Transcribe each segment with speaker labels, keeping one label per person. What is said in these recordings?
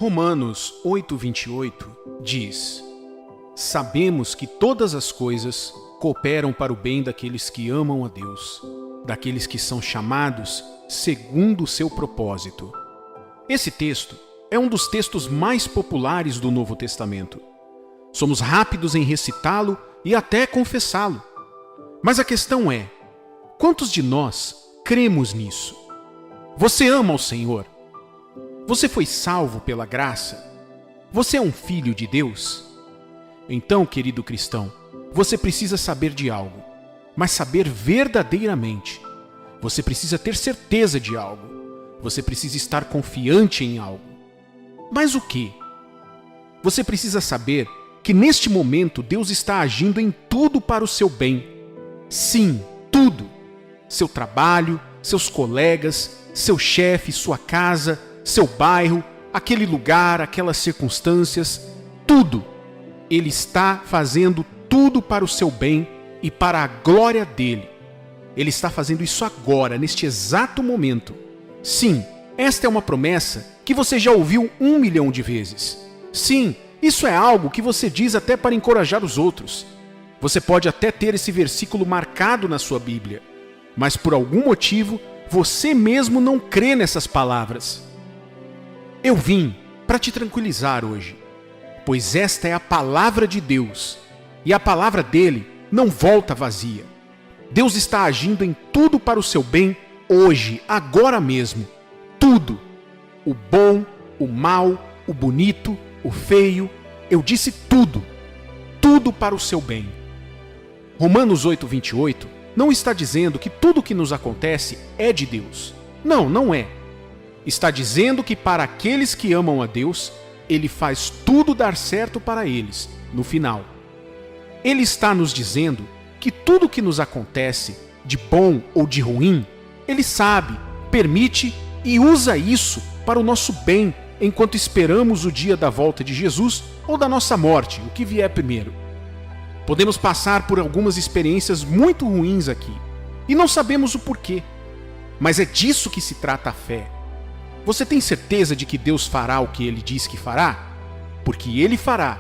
Speaker 1: Romanos 8:28 diz: Sabemos que todas as coisas cooperam para o bem daqueles que amam a Deus, daqueles que são chamados segundo o seu propósito. Esse texto é um dos textos mais populares do Novo Testamento. Somos rápidos em recitá-lo e até confessá-lo. Mas a questão é, quantos de nós cremos nisso? Você ama o Senhor? Você foi salvo pela graça? Você é um filho de Deus? Então, querido cristão, você precisa saber de algo, mas saber verdadeiramente. Você precisa ter certeza de algo. Você precisa estar confiante em algo. Mas o quê? Você precisa saber que neste momento Deus está agindo em tudo para o seu bem. Sim, tudo. Seu trabalho, seus colegas, seu chefe, sua casa, seu bairro, aquele lugar, aquelas circunstâncias, tudo. Ele está fazendo tudo para o seu bem e para a glória dele. Ele está fazendo isso agora, neste exato momento. Sim, esta é uma promessa que você já ouviu 1 milhão de vezes. Sim, isso é algo que você diz até para encorajar os outros. Você pode até ter esse versículo marcado na sua Bíblia, mas por algum motivo você mesmo não crê nessas palavras. Eu vim para te tranquilizar hoje, pois esta é a palavra de Deus, e a palavra dele não volta vazia. Deus está agindo em tudo para o seu bem hoje, agora mesmo. Tudo. O bom, o mal, o bonito, o feio. Eu disse tudo. Tudo para o seu bem. Romanos 8:28 não está dizendo que tudo o que nos acontece é de Deus. Não, não é. Está dizendo que para aqueles que amam a Deus, Ele faz tudo dar certo para eles, no final. Ele está nos dizendo que tudo o que nos acontece, de bom ou de ruim, Ele sabe, permite e usa isso para o nosso bem, enquanto esperamos o dia da volta de Jesus ou da nossa morte, o que vier primeiro. Podemos passar por algumas experiências muito ruins aqui, e não sabemos o porquê. Mas é disso que se trata a fé. Você tem certeza de que Deus fará o que Ele diz que fará? Porque Ele fará.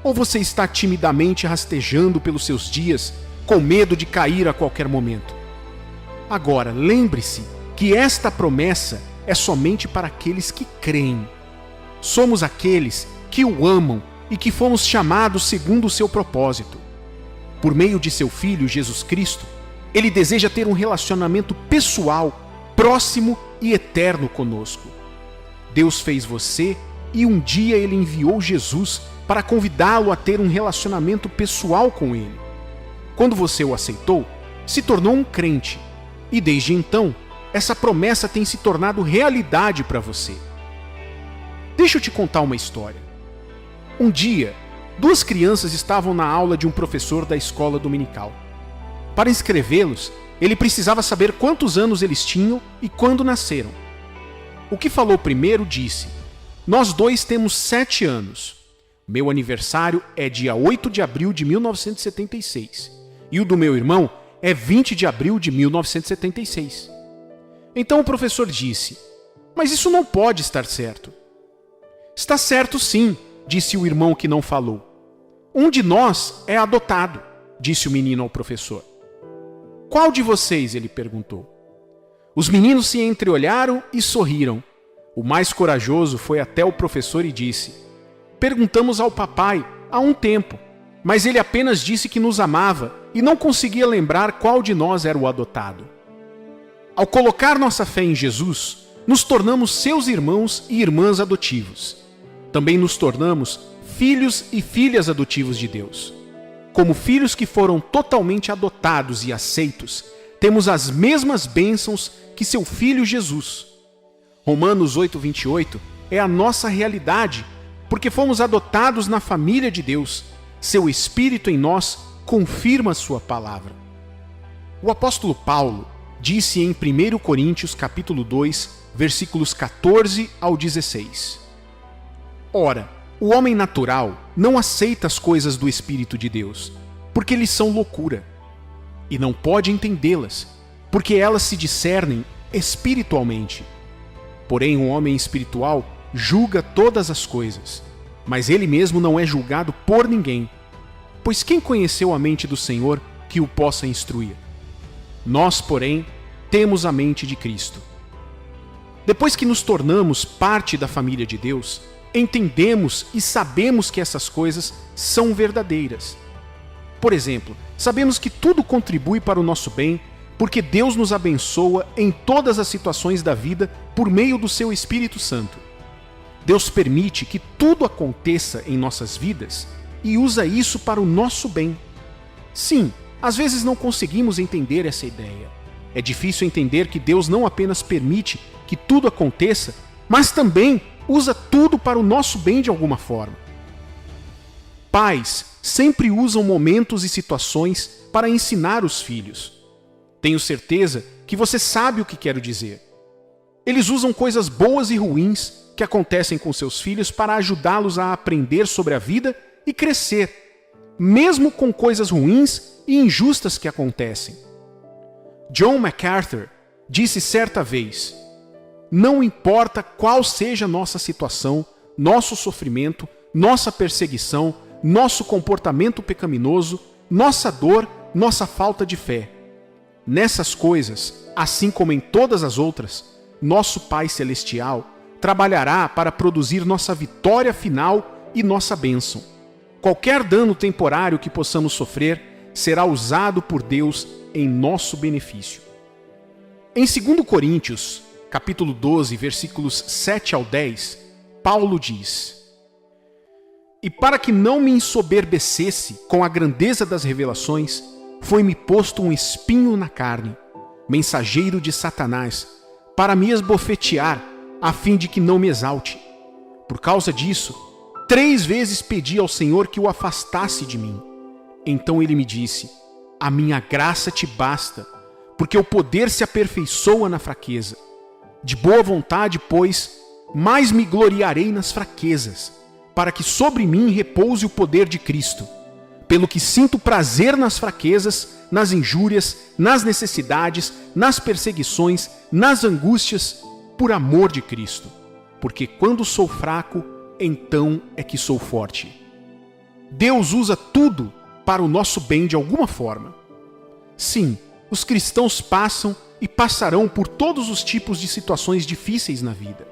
Speaker 1: Ou você está timidamente rastejando pelos seus dias, com medo de cair a qualquer momento? Agora, lembre-se que esta promessa é somente para aqueles que creem. Somos aqueles que o amam e que fomos chamados segundo o seu propósito. Por meio de seu Filho, Jesus Cristo, Ele deseja ter um relacionamento pessoal, próximo e eterno conosco. Deus fez você e um dia Ele enviou Jesus para convidá-lo a ter um relacionamento pessoal com Ele. Quando você o aceitou, se tornou um crente, e desde então, essa promessa tem se tornado realidade para você. Deixa eu te contar uma história. Um dia, 2 crianças estavam na aula de um professor da escola dominical. Para inscrevê-los, ele precisava saber quantos anos eles tinham e quando nasceram. O que falou primeiro disse: "Nós 2 temos 7 anos. Meu aniversário é dia 8 de abril de 1976. E o do meu irmão é 20 de abril de 1976. Então o professor disse: "Mas isso não pode estar certo." "Está certo sim", disse o irmão que não falou. "Um de nós é adotado", disse o menino ao professor. "Qual de vocês?" ele perguntou. Os meninos se entreolharam e sorriram. O mais corajoso foi até o professor e disse: "Perguntamos ao papai há um tempo, mas ele apenas disse que nos amava e não conseguia lembrar qual de nós era o adotado." Ao colocar nossa fé em Jesus, nos tornamos seus irmãos e irmãs adotivos. Também nos tornamos filhos e filhas adotivos de Deus. Como filhos que foram totalmente adotados e aceitos, temos as mesmas bênçãos que seu Filho Jesus. Romanos 8:28 é a nossa realidade, porque fomos adotados na família de Deus. Seu Espírito em nós confirma sua palavra. O apóstolo Paulo disse em 1 Coríntios capítulo 2, versículos 14 ao 16: "Ora, o homem natural não aceita as coisas do Espírito de Deus, porque lhes são loucura, e não pode entendê-las, porque elas se discernem espiritualmente. Porém, o homem espiritual julga todas as coisas, mas ele mesmo não é julgado por ninguém. Pois quem conheceu a mente do Senhor que o possa instruir? Nós, porém, temos a mente de Cristo. Depois que nos tornamos parte da família de Deus, entendemos e sabemos que essas coisas são verdadeiras. Por exemplo, sabemos que tudo contribui para o nosso bem, porque Deus nos abençoa em todas as situações da vida por meio do seu Espírito Santo. Deus permite que tudo aconteça em nossas vidas e usa isso para o nosso bem. Sim, às vezes não conseguimos entender essa ideia. É difícil entender que Deus não apenas permite que tudo aconteça, mas também usa tudo para o nosso bem de alguma forma. Pais sempre usam momentos e situações para ensinar os filhos. Tenho certeza que você sabe o que quero dizer. Eles usam coisas boas e ruins que acontecem com seus filhos para ajudá-los a aprender sobre a vida e crescer, mesmo com coisas ruins e injustas que acontecem. John MacArthur disse certa vez: não importa qual seja nossa situação, nosso sofrimento, nossa perseguição, nosso comportamento pecaminoso, nossa dor, nossa falta de fé. Nessas coisas, assim como em todas as outras, nosso Pai Celestial trabalhará para produzir nossa vitória final e nossa bênção. Qualquer dano temporário que possamos sofrer será usado por Deus em nosso benefício. Em 2 Coríntios, capítulo 12, versículos 7 ao 10, Paulo diz: e para que não me ensoberbecesse com a grandeza das revelações, foi-me posto um espinho na carne, mensageiro de Satanás, para me esbofetear, a fim de que não me exalte. Por causa disso, 3 vezes pedi ao Senhor que o afastasse de mim. Então ele me disse: a minha graça te basta, porque o poder se aperfeiçoa na fraqueza. De boa vontade, pois, mais me gloriarei nas fraquezas, para que sobre mim repouse o poder de Cristo. Pelo que sinto prazer nas fraquezas, nas injúrias, nas necessidades, nas perseguições, nas angústias, por amor de Cristo. Porque quando sou fraco, então é que sou forte. Deus usa tudo para o nosso bem de alguma forma. Sim, os cristãos passam e passarão por todos os tipos de situações difíceis na vida.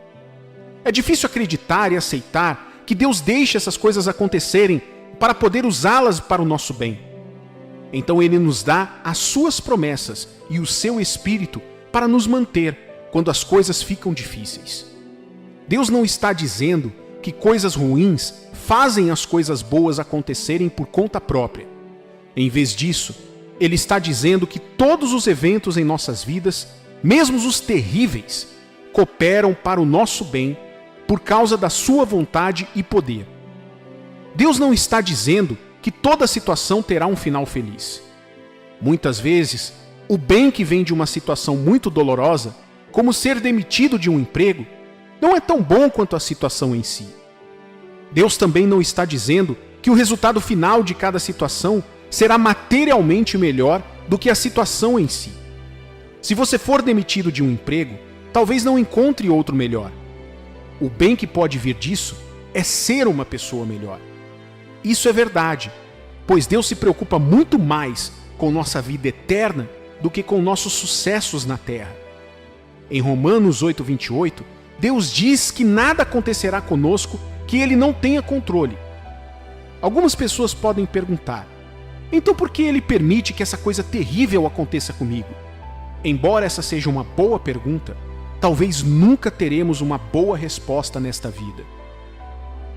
Speaker 1: É difícil acreditar e aceitar que Deus deixe essas coisas acontecerem para poder usá-las para o nosso bem. Então Ele nos dá as suas promessas e o seu Espírito para nos manter quando as coisas ficam difíceis. Deus não está dizendo que coisas ruins fazem as coisas boas acontecerem por conta própria. Em vez disso, Ele está dizendo que todos os eventos em nossas vidas, mesmo os terríveis, cooperam para o nosso bem por causa da sua vontade e poder. Deus não está dizendo que toda situação terá um final feliz. Muitas vezes, o bem que vem de uma situação muito dolorosa, como ser demitido de um emprego, não é tão bom quanto a situação em si. Deus também não está dizendo que o resultado final de cada situação será materialmente melhor do que a situação em si. Se você for demitido de um emprego, talvez não encontre outro melhor. O bem que pode vir disso é ser uma pessoa melhor. Isso é verdade, pois Deus se preocupa muito mais com nossa vida eterna do que com nossos sucessos na terra. Em Romanos 8:28, Deus diz que nada acontecerá conosco que Ele não tenha controle. Algumas pessoas podem perguntar: então por que Ele permite que essa coisa terrível aconteça comigo? Embora essa seja uma boa pergunta, talvez nunca teremos uma boa resposta nesta vida.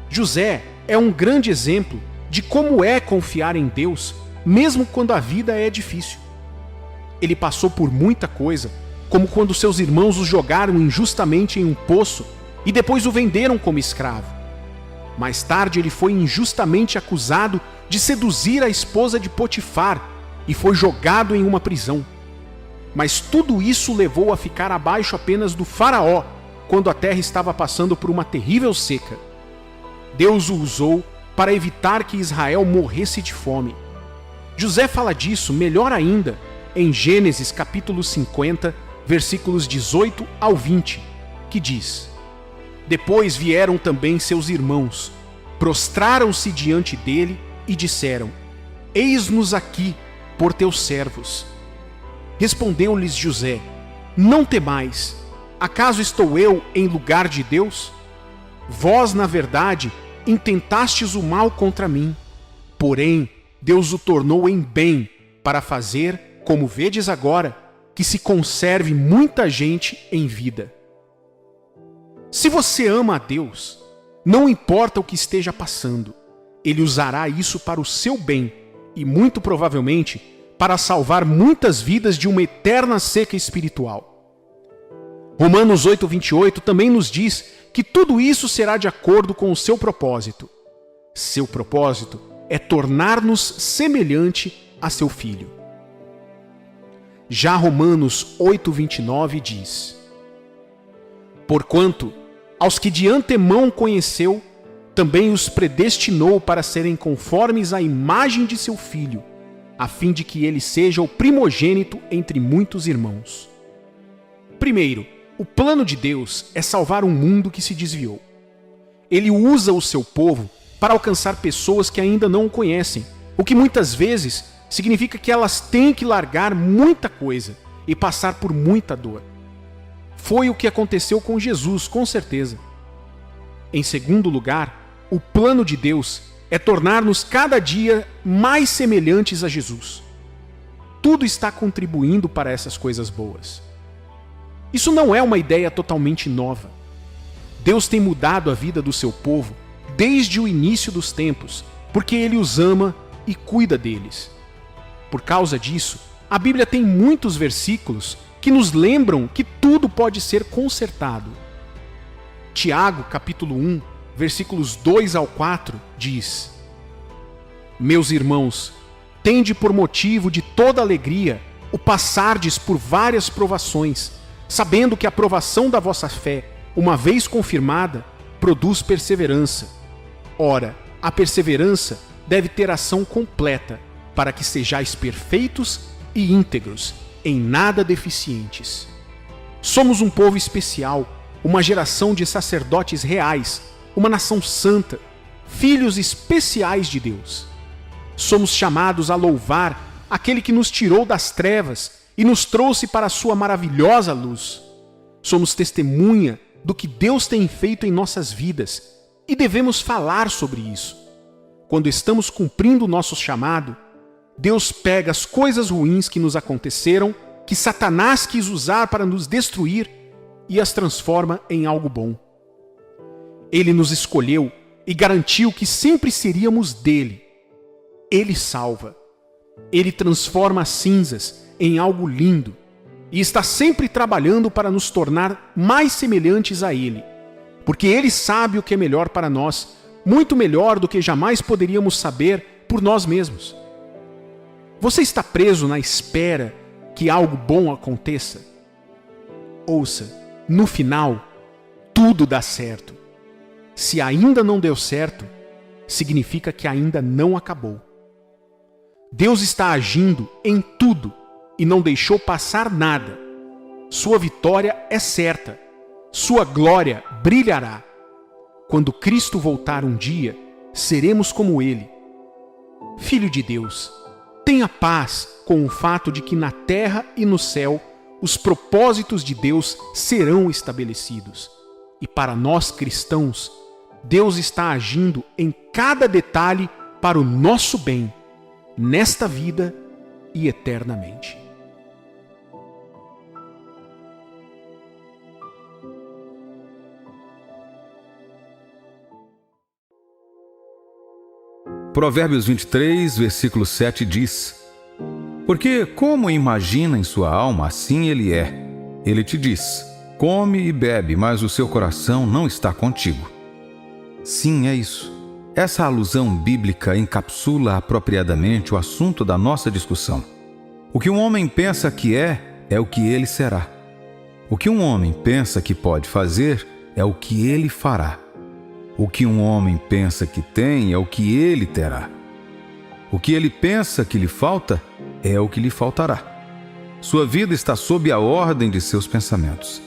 Speaker 1: José é um grande exemplo de como é confiar em Deus, mesmo quando a vida é difícil. Ele passou por muita coisa, como quando seus irmãos o jogaram injustamente em um poço e depois o venderam como escravo. Mais tarde ele foi injustamente acusado de seduzir a esposa de Potifar e foi jogado em uma prisão. Mas tudo isso levou a ficar abaixo apenas do faraó, quando a terra estava passando por uma terrível seca. Deus o usou para evitar que Israel morresse de fome. José fala disso melhor ainda em Gênesis capítulo 50, versículos 18 ao 20, que diz: Depois vieram também seus irmãos, prostraram-se diante dele e disseram: Eis-nos aqui por teus servos. Respondeu-lhes José: Não temais, acaso estou eu em lugar de Deus? Vós, na verdade, intentastes o mal contra mim, porém Deus o tornou em bem, para fazer, como vedes agora, que se conserve muita gente em vida. Se você ama a Deus, não importa o que esteja passando, Ele usará isso para o seu bem e, muito provavelmente, para salvar muitas vidas de uma eterna seca espiritual. Romanos 8:28 também nos diz que tudo isso será de acordo com o seu propósito. Seu propósito é tornar-nos semelhante a seu Filho. Já Romanos 8:29 diz: Porquanto, aos que de antemão conheceu, também os predestinou para serem conformes à imagem de seu Filho, a fim de que ele seja o primogênito entre muitos irmãos. Primeiro, o plano de Deus é salvar um mundo que se desviou. Ele usa o seu povo para alcançar pessoas que ainda não o conhecem, o que muitas vezes significa que elas têm que largar muita coisa e passar por muita dor. Foi o que aconteceu com Jesus, com certeza. Em segundo lugar, o plano de Deus é tornar-nos cada dia mais semelhantes a Jesus. Tudo está contribuindo para essas coisas boas. Isso não é uma ideia totalmente nova. Deus tem mudado a vida do seu povo desde o início dos tempos, porque Ele os ama e cuida deles. Por causa disso, a Bíblia tem muitos versículos que nos lembram que tudo pode ser consertado. Tiago, capítulo 1, versículos 2 ao 4, diz: Meus irmãos, tende por motivo de toda alegria o passardes por várias provações, sabendo que a provação da vossa fé, uma vez confirmada, produz perseverança. Ora, a perseverança deve ter ação completa, para que sejais perfeitos e íntegros, em nada deficientes. Somos um povo especial, uma geração de sacerdotes reais, uma nação santa, filhos especiais de Deus. Somos chamados a louvar aquele que nos tirou das trevas e nos trouxe para a sua maravilhosa luz. Somos testemunha do que Deus tem feito em nossas vidas e devemos falar sobre isso. Quando estamos cumprindo o nosso chamado, Deus pega as coisas ruins que nos aconteceram, que Satanás quis usar para nos destruir, e as transforma em algo bom. Ele nos escolheu e garantiu que sempre seríamos dele. Ele salva. Ele transforma as cinzas em algo lindo e está sempre trabalhando para nos tornar mais semelhantes a Ele, porque Ele sabe o que é melhor para nós, muito melhor do que jamais poderíamos saber por nós mesmos. Você está preso na espera que algo bom aconteça? Ouça, no final, tudo dá certo. Se ainda não deu certo, significa que ainda não acabou. Deus está agindo em tudo e não deixou passar nada. Sua vitória é certa. Sua glória brilhará. Quando Cristo voltar um dia, seremos como Ele. Filho de Deus, tenha paz com o fato de que na terra e no céu os propósitos de Deus serão estabelecidos. E para nós cristãos, Deus está agindo em cada detalhe para o nosso bem, nesta vida e eternamente.
Speaker 2: Provérbios 23, versículo 7 diz: Porque como imagina em sua alma, assim ele é. Ele te diz: come e bebe, mas o seu coração não está contigo. Sim, é isso. Essa alusão bíblica encapsula apropriadamente o assunto da nossa discussão. O que um homem pensa que é o que ele será. O que um homem pensa que pode fazer é o que ele fará. O que um homem pensa que tem é o que ele terá. O que ele pensa que lhe falta é o que lhe faltará. Sua vida está sob a ordem de seus pensamentos.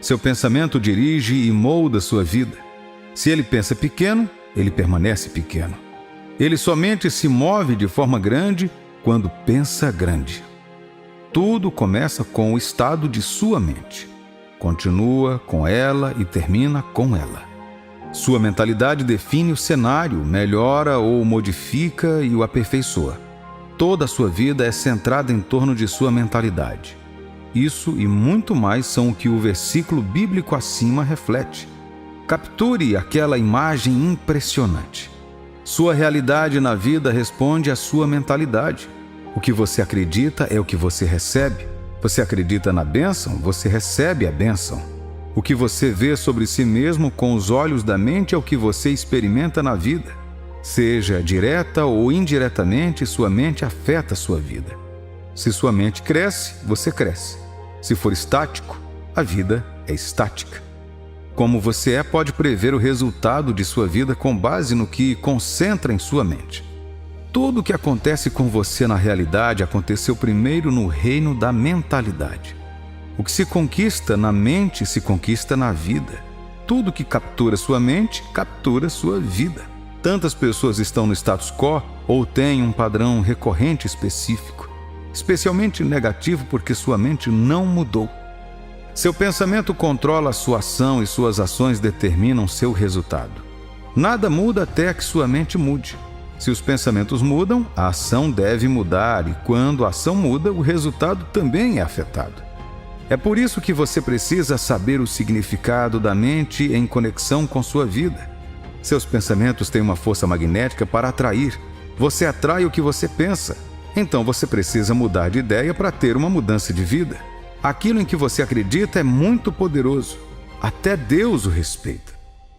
Speaker 2: Seu pensamento dirige e molda sua vida. Se ele pensa pequeno, ele permanece pequeno. Ele somente se move de forma grande quando pensa grande. Tudo começa com o estado de sua mente. Continua com ela e termina com ela. Sua mentalidade define o cenário, melhora ou modifica e o aperfeiçoa. Toda a sua vida é centrada em torno de sua mentalidade. Isso e muito mais são o que o versículo bíblico acima reflete. Capture aquela imagem impressionante. Sua realidade na vida responde à sua mentalidade. O que você acredita é o que você recebe. Você acredita na bênção, você recebe a bênção. O que você vê sobre si mesmo com os olhos da mente é o que você experimenta na vida. Seja direta ou indiretamente, sua mente afeta a sua vida. Se sua mente cresce, você cresce. Se for estático, a vida é estática. Como você é, pode prever o resultado de sua vida com base no que concentra em sua mente. Tudo o que acontece com você na realidade aconteceu primeiro no reino da mentalidade. O que se conquista na mente se conquista na vida. Tudo que captura sua mente, captura sua vida. Tantas pessoas estão no status quo ou têm um padrão recorrente específico, especialmente negativo porque sua mente não mudou. Seu pensamento controla a sua ação e suas ações determinam seu resultado. Nada muda até que sua mente mude. Se os pensamentos mudam, a ação deve mudar e quando a ação muda, o resultado também é afetado. É por isso que você precisa saber o significado da mente em conexão com sua vida. Seus pensamentos têm uma força magnética para atrair. Você atrai o que você pensa. Então você precisa mudar de ideia para ter uma mudança de vida. Aquilo em que você acredita é muito poderoso. Até Deus o respeita.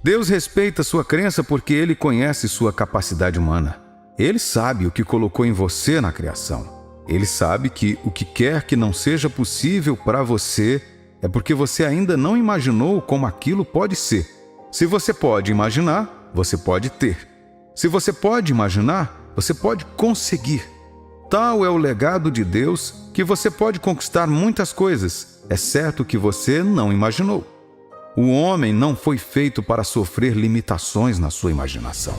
Speaker 2: Deus respeita sua crença porque Ele conhece sua capacidade humana. Ele sabe o que colocou em você na criação. Ele sabe que o que quer que não seja possível para você é porque você ainda não imaginou como aquilo pode ser. Se você pode imaginar, você pode ter. Se você pode imaginar, você pode conseguir. Tal é o legado de Deus que você pode conquistar muitas coisas, exceto o que você não imaginou. O homem não foi feito para sofrer limitações na sua imaginação.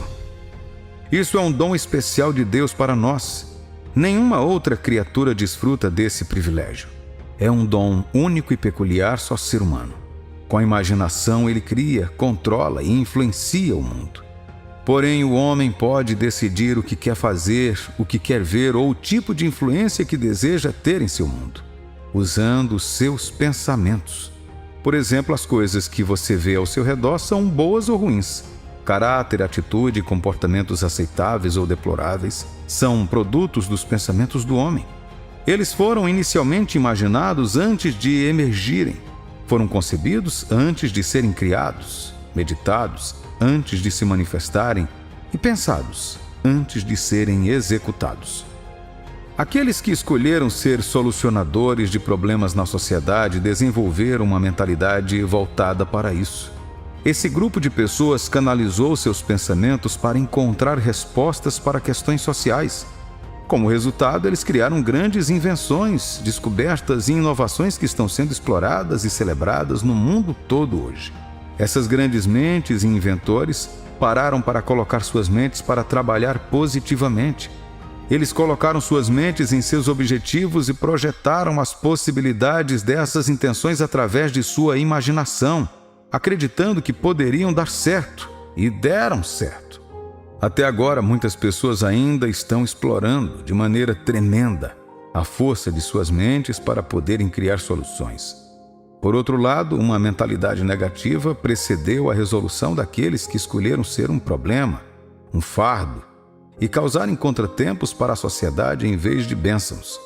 Speaker 2: Isso é um dom especial de Deus para nós. Nenhuma outra criatura desfruta desse privilégio. É um dom único e peculiar só ser humano. Com a imaginação ele cria, controla e influencia o mundo. Porém, o homem pode decidir o que quer fazer, o que quer ver ou o tipo de influência que deseja ter em seu mundo, usando os seus pensamentos. Por exemplo, as coisas que você vê ao seu redor são boas ou ruins. Caráter, atitude e comportamentos aceitáveis ou deploráveis são produtos dos pensamentos do homem. Eles foram inicialmente imaginados antes de emergirem. Foram concebidos antes de serem criados, meditados antes de se manifestarem e pensados antes de serem executados. Aqueles que escolheram ser solucionadores de problemas na sociedade desenvolveram uma mentalidade voltada para isso. Esse grupo de pessoas canalizou seus pensamentos para encontrar respostas para questões sociais. Como resultado, eles criaram grandes invenções, descobertas e inovações que estão sendo exploradas e celebradas no mundo todo hoje. Essas grandes mentes e inventores pararam para colocar suas mentes para trabalhar positivamente. Eles colocaram suas mentes em seus objetivos e projetaram as possibilidades dessas intenções através de sua imaginação, acreditando que poderiam dar certo, e deram certo. Até agora, muitas pessoas ainda estão explorando, de maneira tremenda, a força de suas mentes para poderem criar soluções. Por outro lado, uma mentalidade negativa precedeu a resolução daqueles que escolheram ser um problema, um fardo, e causarem contratempos para a sociedade em vez de bênçãos.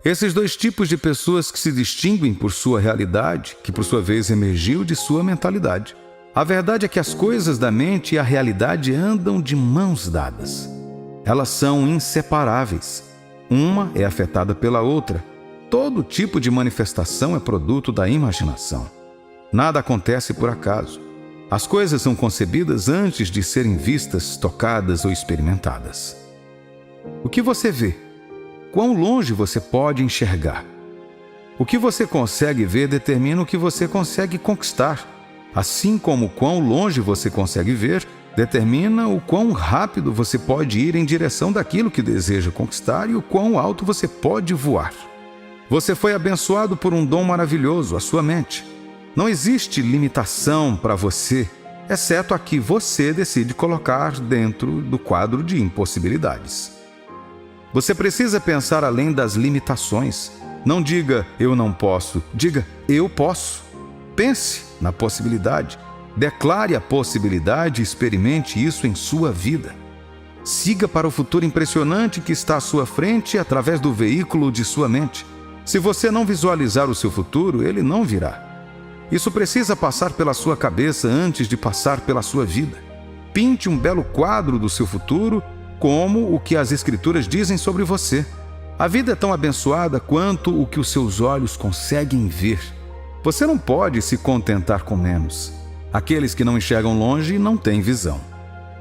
Speaker 2: Esses dois tipos de pessoas que se distinguem por sua realidade, que por sua vez emergiu de sua mentalidade. A verdade é que as coisas da mente e a realidade andam de mãos dadas. Elas são inseparáveis. Uma é afetada pela outra. Todo tipo de manifestação é produto da imaginação. Nada acontece por acaso. As coisas são concebidas antes de serem vistas, tocadas ou experimentadas. O que você vê? Quão longe você pode enxergar? O que você consegue ver determina o que você consegue conquistar, assim como o quão longe você consegue ver determina o quão rápido você pode ir em direção daquilo que deseja conquistar e o quão alto você pode voar. Você foi abençoado por um dom maravilhoso, a sua mente. Não existe limitação para você, exceto a que você decide colocar dentro do quadro de impossibilidades. Você precisa pensar além das limitações. Não diga, eu não posso. Diga, eu posso. Pense na possibilidade. Declare a possibilidade e experimente isso em sua vida. Siga para o futuro impressionante que está à sua frente através do veículo de sua mente. Se você não visualizar o seu futuro, ele não virá. Isso precisa passar pela sua cabeça antes de passar pela sua vida. Pinte um belo quadro do seu futuro, como o que as Escrituras dizem sobre você. A vida é tão abençoada quanto o que os seus olhos conseguem ver. Você não pode se contentar com menos. Aqueles que não enxergam longe não têm visão.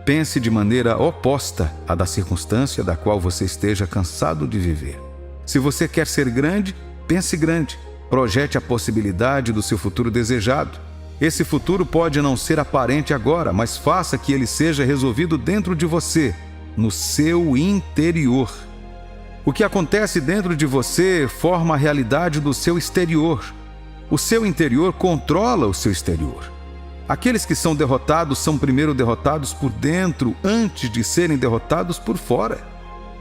Speaker 2: Pense de maneira oposta à da circunstância da qual você esteja cansado de viver. Se você quer ser grande, pense grande. Projete a possibilidade do seu futuro desejado. Esse futuro pode não ser aparente agora, mas faça que ele seja resolvido dentro de você, no seu interior. O que acontece dentro de você forma a realidade do seu exterior. O seu interior controla o seu exterior. Aqueles que são derrotados são primeiro derrotados por dentro, antes de serem derrotados por fora.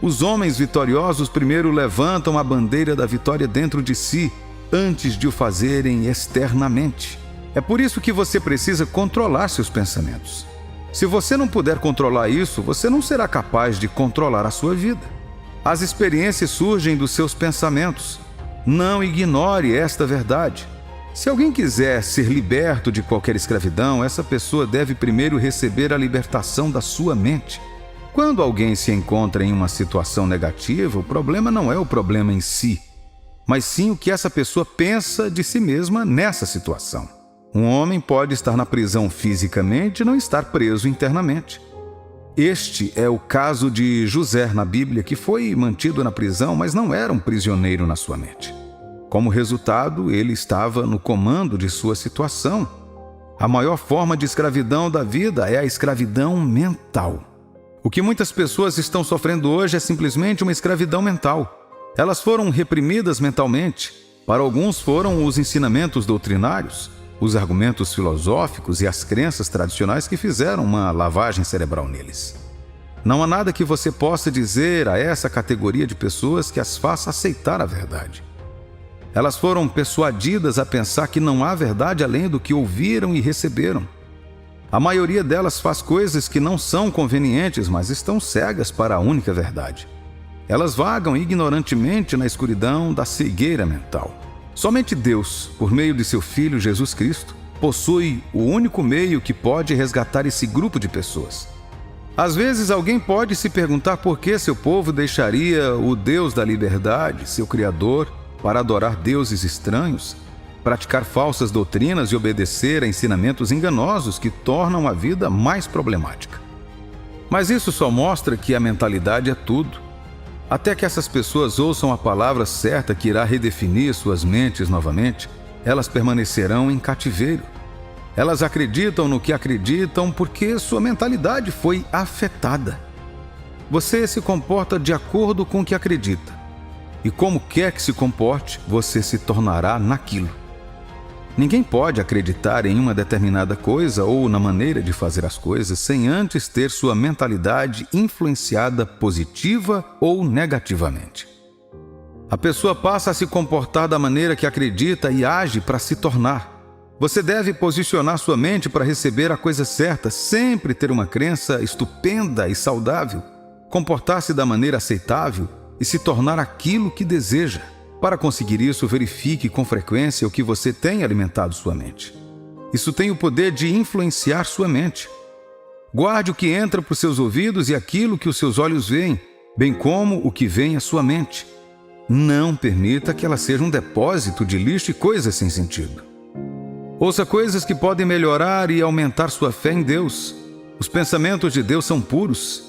Speaker 2: Os homens vitoriosos primeiro levantam a bandeira da vitória dentro de si, antes de o fazerem externamente. É por isso que você precisa controlar seus pensamentos. Se você não puder controlar isso, você não será capaz de controlar a sua vida. As experiências surgem dos seus pensamentos. Não ignore esta verdade. Se alguém quiser ser liberto de qualquer escravidão, essa pessoa deve primeiro receber a libertação da sua mente. Quando alguém se encontra em uma situação negativa, o problema não é o problema em si, mas sim o que essa pessoa pensa de si mesma nessa situação. Um homem pode estar na prisão fisicamente e não estar preso internamente. Este é o caso de José na Bíblia, que foi mantido na prisão, mas não era um prisioneiro na sua mente. Como resultado, ele estava no comando de sua situação. A maior forma de escravidão da vida é a escravidão mental. O que muitas pessoas estão sofrendo hoje é simplesmente uma escravidão mental. Elas foram reprimidas mentalmente. Para alguns foram os ensinamentos doutrinários, os argumentos filosóficos e as crenças tradicionais que fizeram uma lavagem cerebral neles. Não há nada que você possa dizer a essa categoria de pessoas que as faça aceitar a verdade. Elas foram persuadidas a pensar que não há verdade além do que ouviram e receberam. A maioria delas faz coisas que não são convenientes, mas estão cegas para a única verdade. Elas vagam ignorantemente na escuridão da cegueira mental. Somente Deus, por meio de seu Filho Jesus Cristo, possui o único meio que pode resgatar esse grupo de pessoas. Às vezes alguém pode se perguntar por que seu povo deixaria o Deus da liberdade, seu Criador, para adorar deuses estranhos, praticar falsas doutrinas e obedecer a ensinamentos enganosos que tornam a vida mais problemática. Mas isso só mostra que a mentalidade é tudo. Até que essas pessoas ouçam a palavra certa que irá redefinir suas mentes novamente, elas permanecerão em cativeiro. Elas acreditam no que acreditam porque sua mentalidade foi afetada. Você se comporta de acordo com o que acredita. E como quer que se comporte, você se tornará naquilo. Ninguém pode acreditar em uma determinada coisa ou na maneira de fazer as coisas sem antes ter sua mentalidade influenciada positiva ou negativamente. A pessoa passa a se comportar da maneira que acredita e age para se tornar. Você deve posicionar sua mente para receber a coisa certa, sempre ter uma crença estupenda e saudável, comportar-se da maneira aceitável e se tornar aquilo que deseja. Para conseguir isso, verifique com frequência o que você tem alimentado sua mente. Isso tem o poder de influenciar sua mente. Guarde o que entra por seus ouvidos e aquilo que os seus olhos veem, bem como o que vem à sua mente. Não permita que ela seja um depósito de lixo e coisas sem sentido. Ouça coisas que podem melhorar e aumentar sua fé em Deus. Os pensamentos de Deus são puros.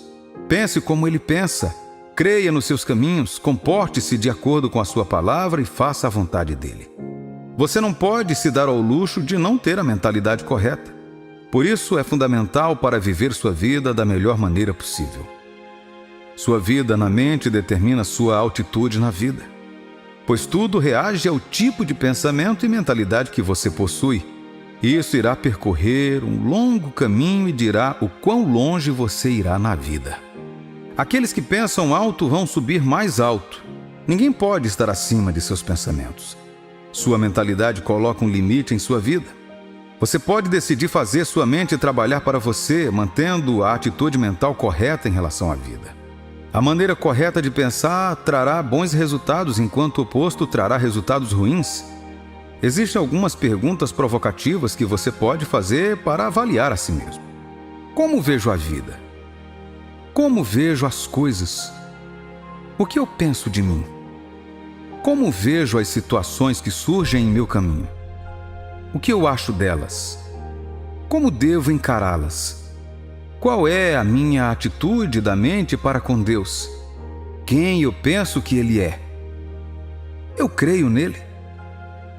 Speaker 2: Pense como Ele pensa. Creia nos seus caminhos, comporte-se de acordo com a sua palavra e faça a vontade dele. Você não pode se dar ao luxo de não ter a mentalidade correta. Por isso é fundamental para viver sua vida da melhor maneira possível. Sua vida na mente determina sua altitude na vida, pois tudo reage ao tipo de pensamento e mentalidade que você possui. Isso irá percorrer um longo caminho e dirá o quão longe você irá na vida. Aqueles que pensam alto vão subir mais alto. Ninguém pode estar acima de seus pensamentos. Sua mentalidade coloca um limite em sua vida. Você pode decidir fazer sua mente trabalhar para você, mantendo a atitude mental correta em relação à vida. A maneira correta de pensar trará bons resultados, enquanto o oposto trará resultados ruins. Existem algumas perguntas provocativas que você pode fazer para avaliar a si mesmo. Como vejo a vida? Como vejo as coisas? O que eu penso de mim? Como vejo as situações que surgem em meu caminho? O que eu acho delas? Como devo encará-las? Qual é a minha atitude da mente para com Deus? Quem eu penso que Ele é? Eu creio nele?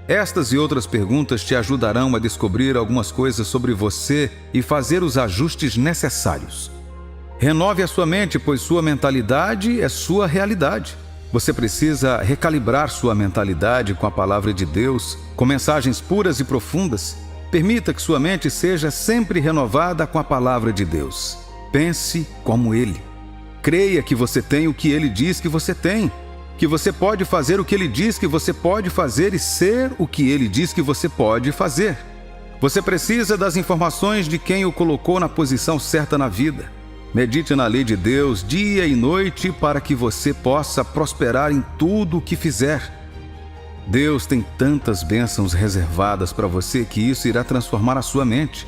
Speaker 2: Estas e outras perguntas te ajudarão a descobrir algumas coisas sobre você e fazer os ajustes necessários. Renove a sua mente, pois sua mentalidade é sua realidade. Você precisa recalibrar sua mentalidade com a palavra de Deus, com mensagens puras e profundas. Permita que sua mente seja sempre renovada com a palavra de Deus. Pense como Ele. Creia que você tem o que Ele diz que você tem, que você pode fazer o que Ele diz que você pode fazer e ser o que Ele diz que você pode fazer. Você precisa das informações de quem o colocou na posição certa na vida. Medite na lei de Deus dia e noite para que você possa prosperar em tudo o que fizer. Deus tem tantas bênçãos reservadas para você que isso irá transformar a sua mente.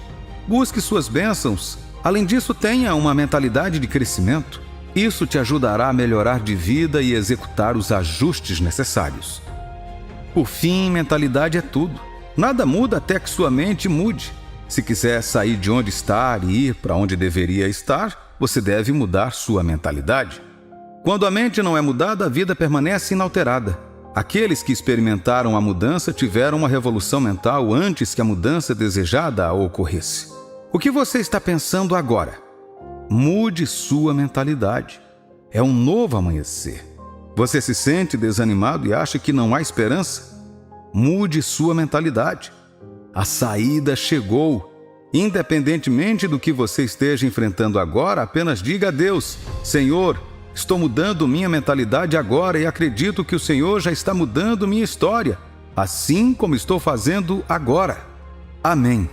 Speaker 2: Busque suas bênçãos. Além disso, tenha uma mentalidade de crescimento. Isso te ajudará a melhorar de vida e executar os ajustes necessários. Por fim, mentalidade é tudo. Nada muda até que sua mente mude. Se quiser sair de onde está e ir para onde deveria estar, você deve mudar sua mentalidade. Quando a mente não é mudada, a vida permanece inalterada. Aqueles que experimentaram a mudança tiveram uma revolução mental antes que a mudança desejada ocorresse. O que você está pensando agora? Mude sua mentalidade. É um novo amanhecer. Você se sente desanimado e acha que não há esperança? Mude sua mentalidade. A saída chegou. Independentemente do que você esteja enfrentando agora, apenas diga a Deus: Senhor, estou mudando minha mentalidade agora e acredito que o Senhor já está mudando minha história, assim como estou fazendo agora. Amém.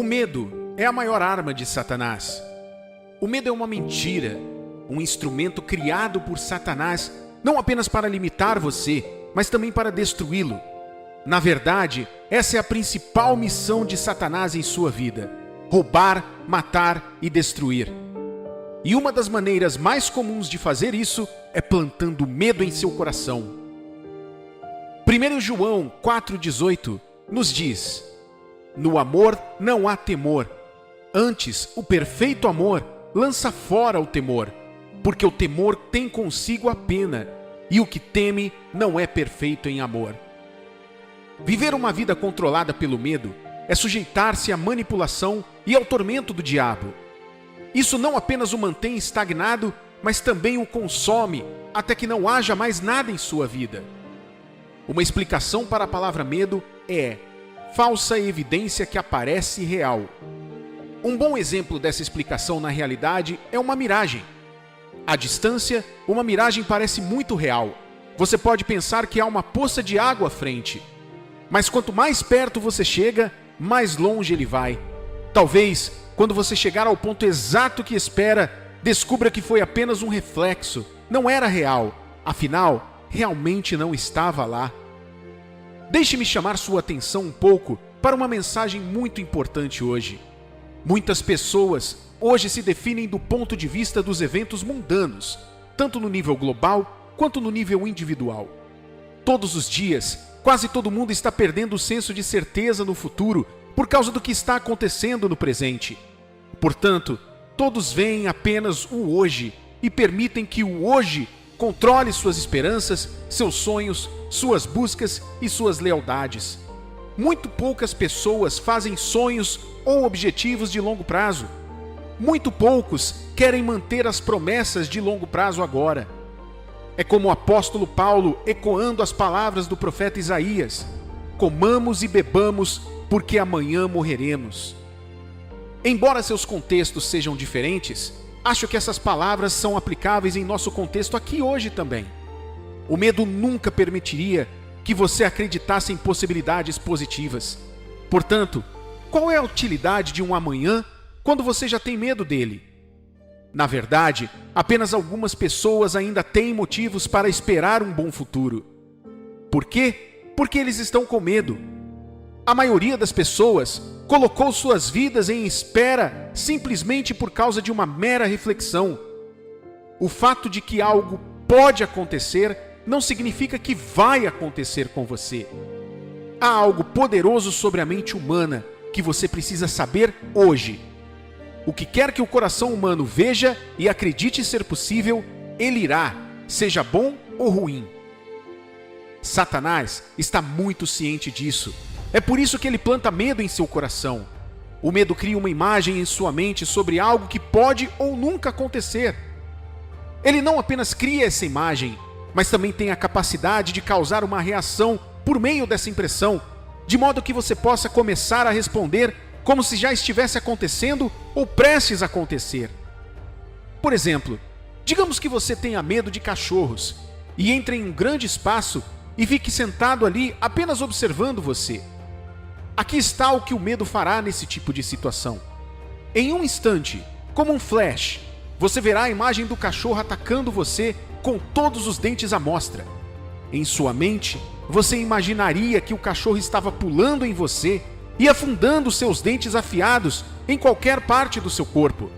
Speaker 1: O medo é a maior arma de Satanás. O medo é uma mentira, um instrumento criado por Satanás, não apenas para limitar você, mas também para destruí-lo. Na verdade, essa é a principal missão de Satanás em sua vida: roubar, matar e destruir. E uma das maneiras mais comuns de fazer isso é plantando medo em seu coração. 1 João 4,18 nos diz: no amor não há temor. Antes, o perfeito amor lança fora o temor, porque o temor tem consigo a pena, e o que teme não é perfeito em amor. Viver uma vida controlada pelo medo é sujeitar-se à manipulação e ao tormento do diabo. Isso não apenas o mantém estagnado, mas também o consome até que não haja mais nada em sua vida. Uma explicação para a palavra medo é falsa evidência que aparece real. Um bom exemplo dessa explicação na realidade é uma miragem. À distância, uma miragem parece muito real. Você pode pensar que há uma poça de água à frente. Mas quanto mais perto você chega, mais longe ele vai. Talvez, quando você chegar ao ponto exato que espera, descubra que foi apenas um reflexo, não era real. Afinal, realmente não estava lá. Deixe-me chamar sua atenção um pouco para uma mensagem muito importante hoje. Muitas pessoas hoje se definem do ponto de vista dos eventos mundanos, tanto no nível global quanto no nível individual. Todos os dias, quase todo mundo está perdendo o senso de certeza no futuro por causa do que está acontecendo no presente. Portanto, todos veem apenas o hoje e permitem que o hoje controle suas esperanças, seus sonhos, suas buscas e suas lealdades. Muito poucas pessoas fazem sonhos ou objetivos de longo prazo. Muito poucos querem manter as promessas de longo prazo agora. É como o apóstolo Paulo ecoando as palavras do profeta Isaías: comamos e bebamos, porque amanhã morreremos. Embora seus contextos sejam diferentes, acho que essas palavras são aplicáveis em nosso contexto aqui hoje também. O medo nunca permitiria que você acreditasse em possibilidades positivas. Portanto, qual é a utilidade de um amanhã quando você já tem medo dele? Na verdade, apenas algumas pessoas ainda têm motivos para esperar um bom futuro. Por quê? Porque eles estão com medo. A maioria das pessoas colocou suas vidas em espera simplesmente por causa de uma mera reflexão. O fato de que algo pode acontecer não significa que vai acontecer com você. Há algo poderoso sobre a mente humana que você precisa saber hoje. O que quer que o coração humano veja e acredite ser possível, ele irá, seja bom ou ruim. Satanás está muito ciente disso. É por isso que ele planta medo em seu coração. O medo cria uma imagem em sua mente sobre algo que pode ou nunca acontecer. Ele não apenas cria essa imagem, mas também tem a capacidade de causar uma reação por meio dessa impressão, de modo que você possa começar a responder como se já estivesse acontecendo ou prestes a acontecer. Por exemplo, digamos que você tenha medo de cachorros e entre em um grande espaço e fique sentado ali apenas observando você. Aqui está o que o medo fará nesse tipo de situação. Em um instante, como um flash, você verá a imagem do cachorro atacando você com todos os dentes à mostra. Em sua mente, você imaginaria que o cachorro estava pulando em você e afundando seus dentes afiados em qualquer parte do seu corpo.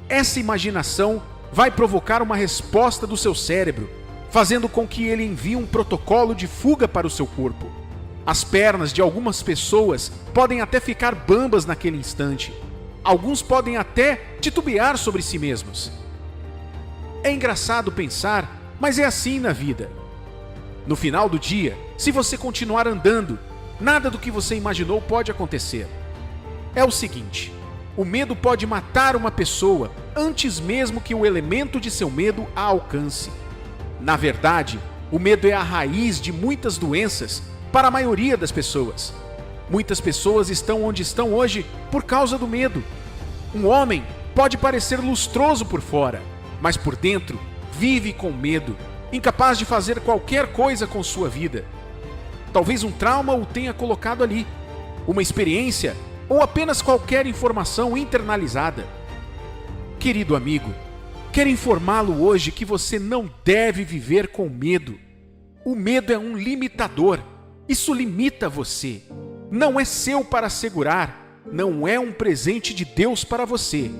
Speaker 1: Essa imaginação vai provocar uma resposta do seu cérebro, fazendo com que ele envie um protocolo de fuga para o seu corpo. As pernas de algumas pessoas podem até ficar bambas naquele instante. Alguns podem até titubear sobre si mesmos. É engraçado pensar, mas é assim na vida. No final do dia, se você continuar andando, nada do que você imaginou pode acontecer. É o seguinte: o medo pode matar uma pessoa antes mesmo que o elemento de seu medo a alcance. Na verdade, o medo é a raiz de muitas doenças para a maioria das pessoas. Muitas pessoas estão onde estão hoje por causa do medo. Um homem pode parecer lustroso por fora, mas por dentro vive com medo, incapaz de fazer qualquer coisa com sua vida. Talvez um trauma o tenha colocado ali, uma experiência ou apenas qualquer informação internalizada. Querido amigo, quero informá-lo hoje que você não deve viver com medo. O medo é um limitador. Isso limita você. Não é seu para segurar. Não é um presente de Deus para você.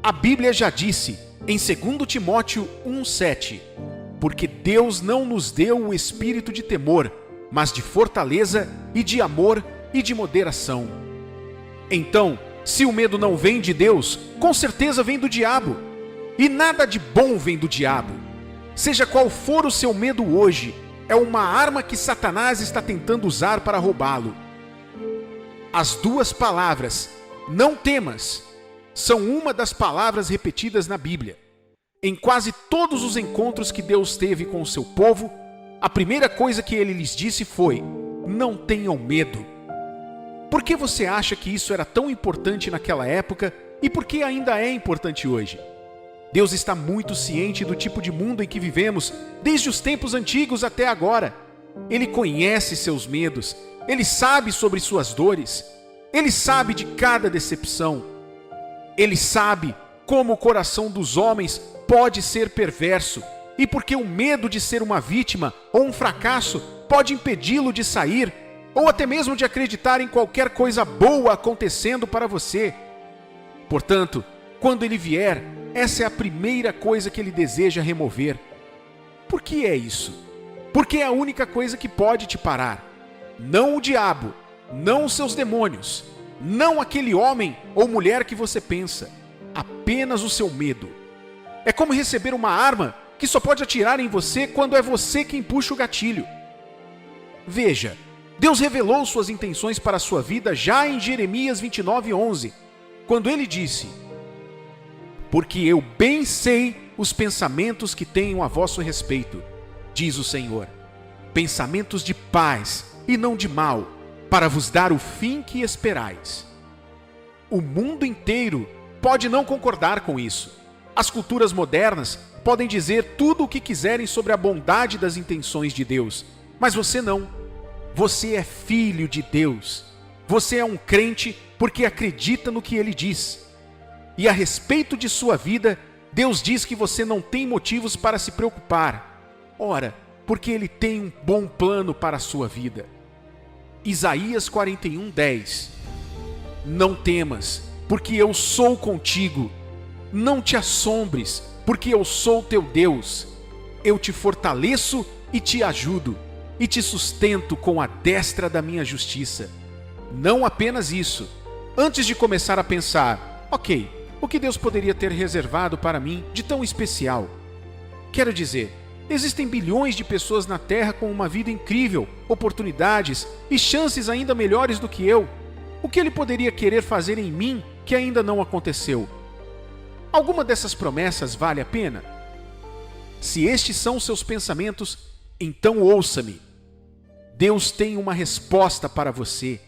Speaker 1: A Bíblia já disse, em 2 Timóteo 1,7, porque Deus não nos deu o espírito de temor, mas de fortaleza e de amor e de moderação. Então, se o medo não vem de Deus, com certeza vem do diabo. E nada de bom vem do diabo. Seja qual for o seu medo hoje, é uma arma que Satanás está tentando usar para roubá-lo. As duas palavras, não temas, são uma das palavras repetidas na Bíblia. Em quase todos os encontros que Deus teve com o seu povo, a primeira coisa que ele lhes disse foi: não tenham medo. Por que você acha que isso era tão importante naquela época e por que ainda é importante hoje? Deus está muito ciente do tipo de mundo em que vivemos, desde os tempos antigos até agora. Ele conhece seus medos, Ele sabe sobre suas dores, Ele sabe de cada decepção. Ele sabe como o coração dos homens pode ser perverso e porque o medo de ser uma vítima ou um fracasso pode impedi-lo de sair ou até mesmo de acreditar em qualquer coisa boa acontecendo para você. Portanto, quando ele vier, essa é a primeira coisa que ele deseja remover. Por que é isso? porque é a única coisa que pode te parar. Não o diabo, não os seus demônios, não aquele homem ou mulher que você pensa, apenas o seu medo. É como receber uma arma que só pode atirar em você quando é você quem puxa o gatilho. Veja, Deus revelou suas intenções para a sua vida já em Jeremias 29:11, quando ele disse: porque eu bem sei os pensamentos que tenho a vosso respeito, diz o Senhor, pensamentos de paz e não de mal, para vos dar o fim que esperais. O mundo inteiro pode não concordar com isso. As culturas modernas podem dizer tudo o que quiserem sobre a bondade das intenções de Deus, mas você não. Você é filho de Deus. Você é um crente porque acredita no que Ele diz. E a respeito de sua vida, Deus diz que você não tem motivos para se preocupar. Ora, porque Ele tem um bom plano para a sua vida. Isaías 41:10. Não temas, porque eu sou contigo. Não te assombres, porque eu sou teu Deus. Eu te fortaleço e te ajudo, e te sustento com a destra da minha justiça. Não apenas isso. Antes de começar a pensar, ok, o que Deus poderia ter reservado para mim de tão especial? Quero dizer, existem bilhões de pessoas na Terra com uma vida incrível, oportunidades e chances ainda melhores do que eu. O que Ele poderia querer fazer em mim que ainda não aconteceu? Alguma dessas promessas vale a pena? Se estes são os seus pensamentos, então ouça-me. Deus tem uma resposta para você.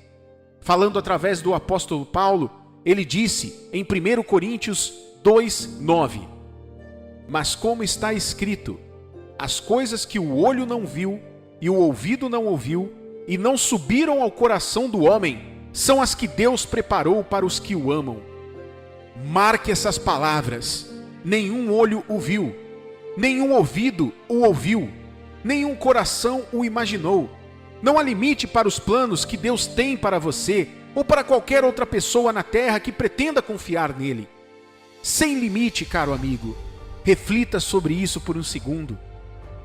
Speaker 1: Falando através do apóstolo Paulo, ele disse em 1 Coríntios 2:9: mas como está escrito, as coisas que o olho não viu e o ouvido não ouviu e não subiram ao coração do homem, são as que Deus preparou para os que o amam. Marque essas palavras. Nenhum olho o viu, nenhum ouvido o ouviu, nenhum coração o imaginou. Não há limite para os planos que Deus tem para você ou para qualquer outra pessoa na terra que pretenda confiar nele. Sem limite, caro amigo. Reflita sobre isso por um segundo.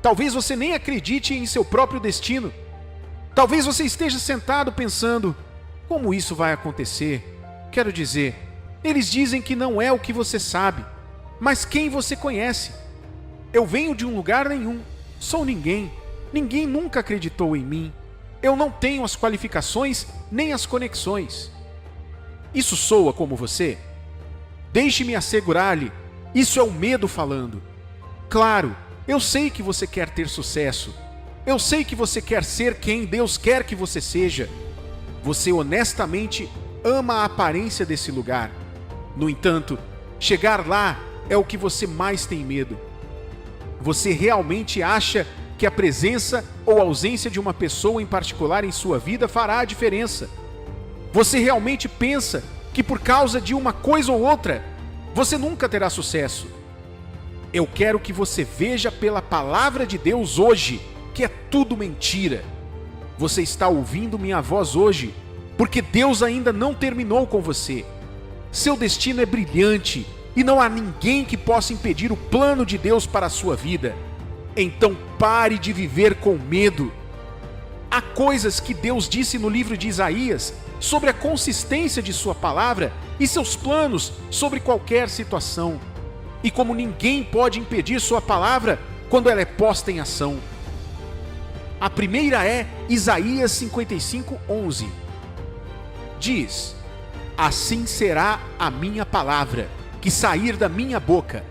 Speaker 1: Talvez você nem acredite em seu próprio destino. Talvez você esteja sentado pensando, como isso vai acontecer? Quero dizer, eles dizem que não é o que você sabe, mas quem você conhece. Eu venho de um lugar nenhum, sou ninguém. Ninguém nunca acreditou em mim. Eu não tenho as qualificações nem as conexões. Isso soa como você? Deixe-me assegurar-lhe, isso é o medo falando. Claro, eu sei que você quer ter sucesso. Eu sei que você quer ser quem Deus quer que você seja. Você honestamente ama a aparência desse lugar. No entanto, chegar lá é o que você mais tem medo. Você realmente acha que a presença ou ausência de uma pessoa em particular em sua vida fará a diferença? Você realmente pensa que por causa de uma coisa ou outra, você nunca terá sucesso? Eu quero que você veja pela palavra de Deus hoje que é tudo mentira. Você está ouvindo minha voz hoje porque Deus ainda não terminou com você. Seu destino é brilhante e não há ninguém que possa impedir o plano de Deus para a sua vida. Então pare de viver com medo. Há coisas que Deus disse no livro de Isaías sobre a consistência de sua palavra e seus planos sobre qualquer situação. E como ninguém pode impedir sua palavra quando ela é posta em ação. A primeira é Isaías 55:11. Diz: assim será a minha palavra que sair da minha boca.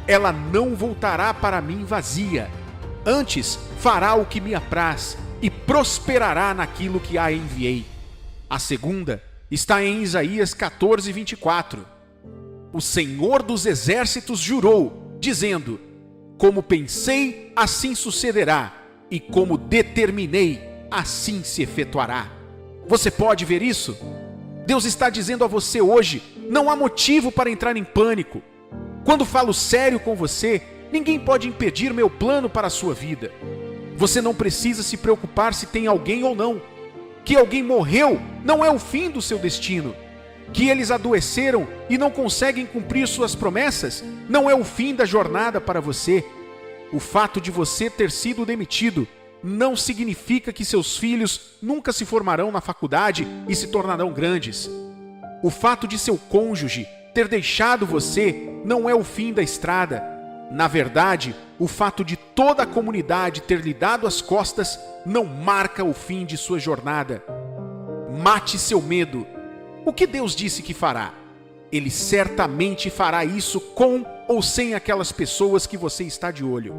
Speaker 1: Ela não voltará para mim vazia. Antes fará o que me apraz e prosperará naquilo que a enviei. A segunda está em Isaías 14:24. O Senhor dos Exércitos jurou, dizendo: como pensei, assim sucederá, e como determinei, assim se efetuará. Você pode ver isso? Deus está dizendo a você hoje, não há motivo para entrar em pânico. Quando falo sério com você, ninguém pode impedir meu plano para a sua vida. Você não precisa se preocupar se tem alguém ou não. Que alguém morreu não é o fim do seu destino. Que eles adoeceram e não conseguem cumprir suas promessas não é o fim da jornada para você. O fato de você ter sido demitido não significa que seus filhos nunca se formarão na faculdade e se tornarão grandes. O fato de seu cônjuge ter deixado você não é o fim da estrada. Na verdade, o fato de toda a comunidade ter lhe dado as costas não marca o fim de sua jornada. Mate seu medo. O que Deus disse que fará? Ele certamente fará isso com ou sem aquelas pessoas que você está de olho.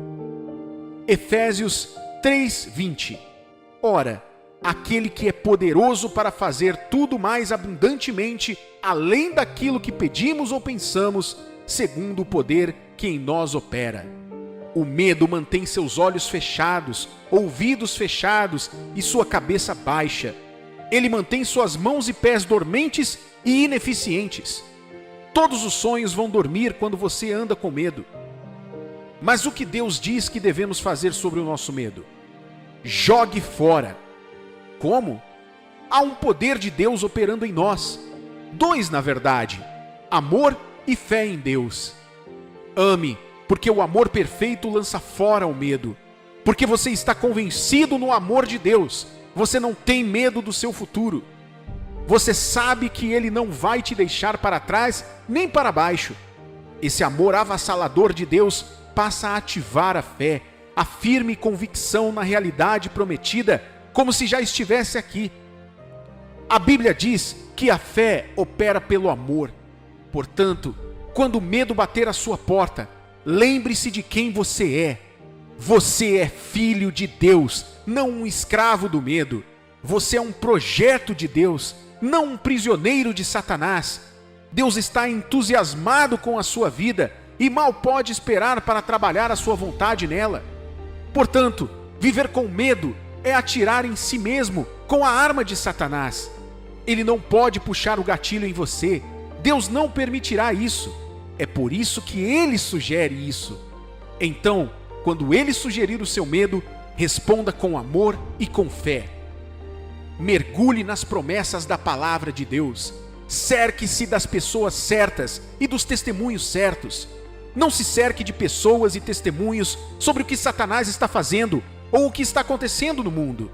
Speaker 1: Efésios 3:20. Ora, aquele que é poderoso para fazer tudo mais abundantemente, além daquilo que pedimos ou pensamos, segundo o poder que em nós opera. O medo mantém seus olhos fechados, ouvidos fechados e sua cabeça baixa. Ele mantém suas mãos e pés dormentes e ineficientes. Todos os sonhos vão dormir quando você anda com medo. Mas o que Deus diz que devemos fazer sobre o nosso medo? Jogue fora. Como? Há um poder de Deus operando em nós. 2, na verdade: amor e fé em Deus. Ame, porque o amor perfeito lança fora o medo. Porque você está convencido no amor de Deus. Você não tem medo do seu futuro. Você sabe que Ele não vai te deixar para trás nem para baixo. Esse amor avassalador de Deus passa a ativar a fé, a firme convicção na realidade prometida, como se já estivesse aqui. A Bíblia diz que a fé opera pelo amor. Portanto, quando o medo bater à sua porta, lembre-se de quem você é. Você é filho de Deus, não um escravo do medo. Você é um projeto de Deus, não um prisioneiro de Satanás. Deus está entusiasmado com a sua vida e mal pode esperar para trabalhar a sua vontade nela. Portanto, viver com medo é atirar em si mesmo com a arma de Satanás. Ele não pode puxar o gatilho em você. Deus não permitirá isso. É por isso que Ele sugere isso. Então, quando Ele sugerir o seu medo, responda com amor e com fé. Mergulhe nas promessas da palavra de Deus. Cerque-se das pessoas certas e dos testemunhos certos. Não se cerque de pessoas e testemunhos sobre o que Satanás está fazendo ou o que está acontecendo no mundo.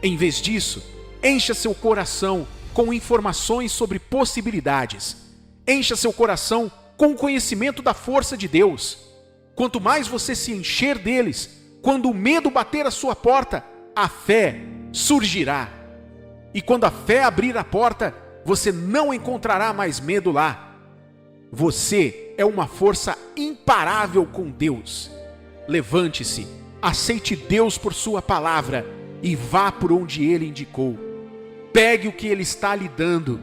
Speaker 1: Em vez disso, encha seu coração com informações sobre possibilidades. Encha seu coração com o conhecimento da força de Deus. Quanto mais você se encher deles, quando o medo bater à sua porta, a fé surgirá. E quando a fé abrir a porta, você não encontrará mais medo lá. Você é uma força imparável com Deus. Levante-se, aceite Deus por sua palavra e vá por onde Ele indicou. Pegue o que Ele está lhe dando.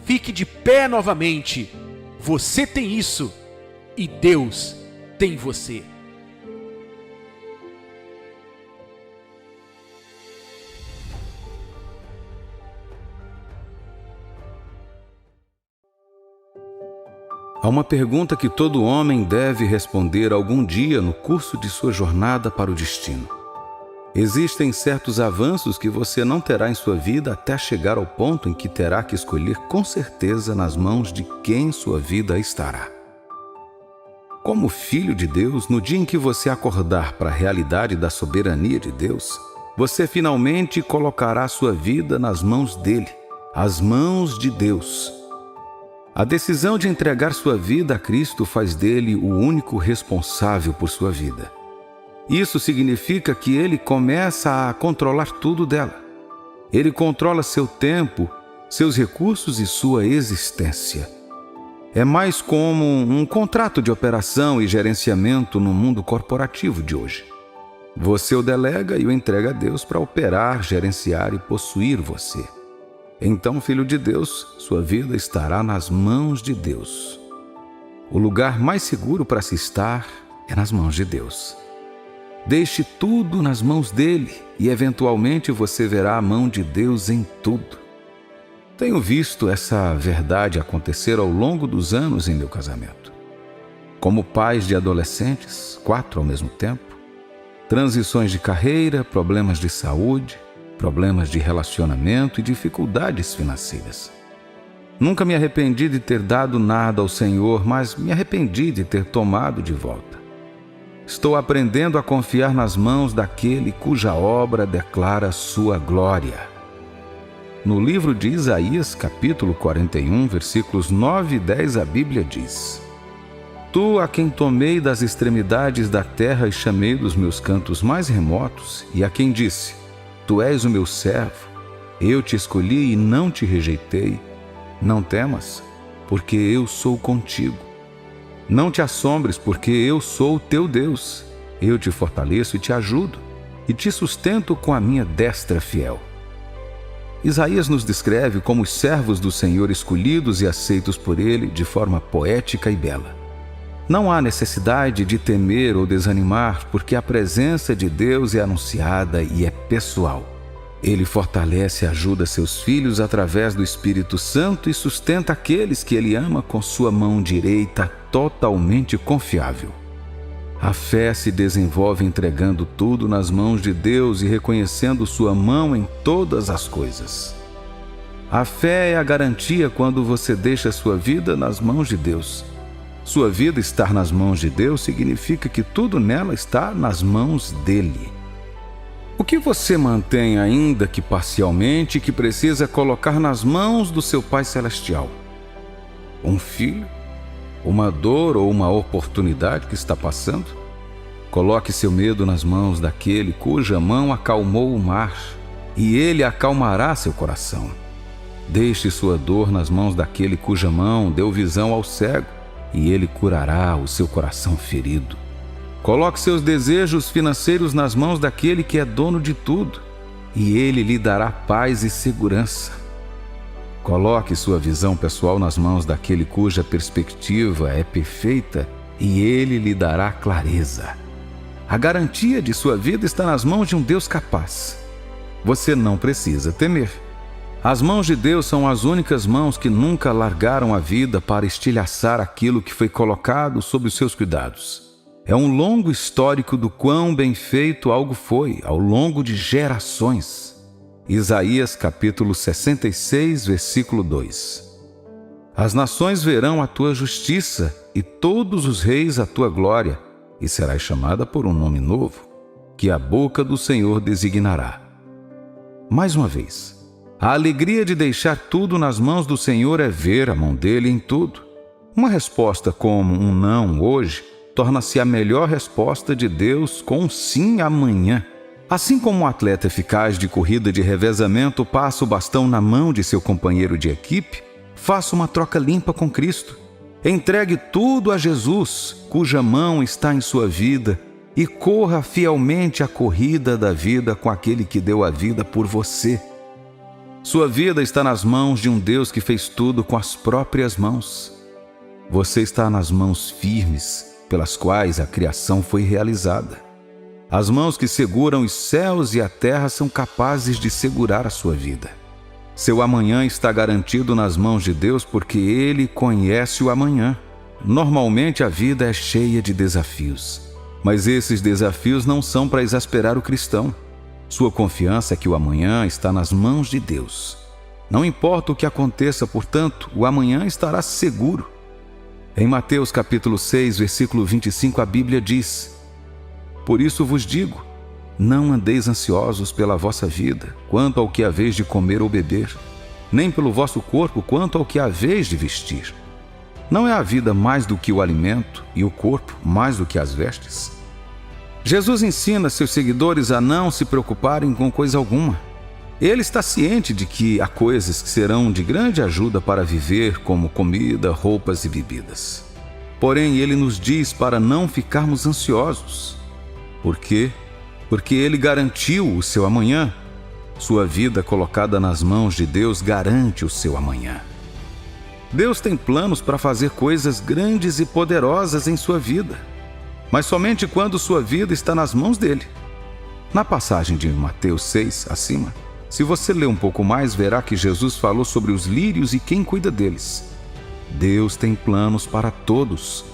Speaker 1: Fique de pé novamente. Você tem isso e Deus tem você.
Speaker 2: Há uma pergunta que todo homem deve responder algum dia no curso de sua jornada para o destino. Existem certos avanços que você não terá em sua vida até chegar ao ponto em que terá que escolher com certeza nas mãos de quem sua vida estará. Como filho de Deus, no dia em que você acordar para a realidade da soberania de Deus, você finalmente colocará sua vida nas mãos dele, as mãos de Deus. A decisão de entregar sua vida a Cristo faz dele o único responsável por sua vida. Isso significa que ele começa a controlar tudo dela. Ele controla seu tempo, seus recursos e sua existência. É mais como um contrato de operação e gerenciamento no mundo corporativo de hoje. Você o delega e o entrega a Deus para operar, gerenciar e possuir você. Então, filho de Deus, sua vida estará nas mãos de Deus. O lugar mais seguro para se estar é nas mãos de Deus. Deixe tudo nas mãos dele e, eventualmente, você verá a mão de Deus em tudo. Tenho visto essa verdade acontecer ao longo dos anos em meu casamento. Como pais de adolescentes, 4 ao mesmo tempo, transições de carreira, problemas de saúde, problemas de relacionamento e dificuldades financeiras. Nunca me arrependi de ter dado nada ao Senhor, mas me arrependi de ter tomado de volta. Estou aprendendo a confiar nas mãos daquele cuja obra declara sua glória. No livro de Isaías, capítulo 41, versículos 9 e 10, a Bíblia diz: Tu, a quem tomei das extremidades da terra e chamei dos meus cantos mais remotos, e a quem disse: Tu és o meu servo, eu te escolhi e não te rejeitei. Não temas, porque eu sou contigo. Não te assombres, porque eu sou o teu Deus. Eu te fortaleço e te ajudo, e te sustento com a minha destra fiel. Isaías nos descreve como os servos do Senhor escolhidos e aceitos por Ele de forma poética e bela. Não há necessidade de temer ou desanimar, porque a presença de Deus é anunciada e é pessoal. Ele fortalece e ajuda seus filhos através do Espírito Santo e sustenta aqueles que Ele ama com sua mão direita totalmente confiável. A fé se desenvolve entregando tudo nas mãos de Deus e reconhecendo sua mão em todas as coisas. A fé é a garantia quando você deixa sua vida nas mãos de Deus. Sua vida estar nas mãos de Deus significa que tudo nela está nas mãos dele. O que você mantém, ainda que parcialmente, que precisa colocar nas mãos do seu Pai Celestial? Um filho? Uma dor ou uma oportunidade que está passando? Coloque seu medo nas mãos daquele cuja mão acalmou o mar, e ele acalmará seu coração. Deixe sua dor nas mãos daquele cuja mão deu visão ao cego, e ele curará o seu coração ferido. Coloque seus desejos financeiros nas mãos daquele que é dono de tudo, e ele lhe dará paz e segurança. Coloque sua visão pessoal nas mãos daquele cuja perspectiva é perfeita, e ele lhe dará clareza. A garantia de sua vida está nas mãos de um Deus capaz. Você não precisa temer. As mãos de Deus são as únicas mãos que nunca largaram a vida para estilhaçar aquilo que foi colocado sob os seus cuidados. É um longo histórico do quão bem feito algo foi ao longo de gerações. Isaías capítulo 66, versículo 2. As nações verão a tua justiça e todos os reis a tua glória, e serás chamada por um nome novo, que a boca do Senhor designará. Mais uma vez, a alegria de deixar tudo nas mãos do Senhor é ver a mão dele em tudo. Uma resposta como um não hoje torna-se a melhor resposta de Deus com um sim amanhã. Assim como um atleta eficaz de corrida de revezamento passa o bastão na mão de seu companheiro de equipe, faça uma troca limpa com Cristo. Entregue tudo a Jesus, cuja mão está em sua vida, e corra fielmente a corrida da vida com aquele que deu a vida por você. Sua vida está nas mãos de um Deus que fez tudo com as próprias mãos. Você está nas mãos firmes, pelas quais a criação foi realizada. As mãos que seguram os céus e a terra são capazes de segurar a sua vida. Seu amanhã está garantido nas mãos de Deus porque Ele conhece o amanhã. Normalmente a vida é cheia de desafios, mas esses desafios não são para exasperar o cristão. Sua confiança é que o amanhã está nas mãos de Deus. Não importa o que aconteça, portanto, o amanhã estará seguro. Em Mateus capítulo 6, versículo 25, a Bíblia diz: Por isso vos digo, não andeis ansiosos pela vossa vida, quanto ao que haveis de comer ou beber, nem pelo vosso corpo, quanto ao que haveis de vestir. Não é a vida mais do que o alimento, e o corpo mais do que as vestes? Jesus ensina seus seguidores a não se preocuparem com coisa alguma. Ele está ciente de que há coisas que serão de grande ajuda para viver, como comida, roupas e bebidas. Porém, ele nos diz para não ficarmos ansiosos. Por quê? Porque ele garantiu o seu amanhã. Sua vida colocada nas mãos de Deus garante o seu amanhã. Deus tem planos para fazer coisas grandes e poderosas em sua vida, mas somente quando sua vida está nas mãos dele. Na passagem de Mateus 6, acima, se você ler um pouco mais, verá que Jesus falou sobre os lírios e quem cuida deles. Deus tem planos para todos.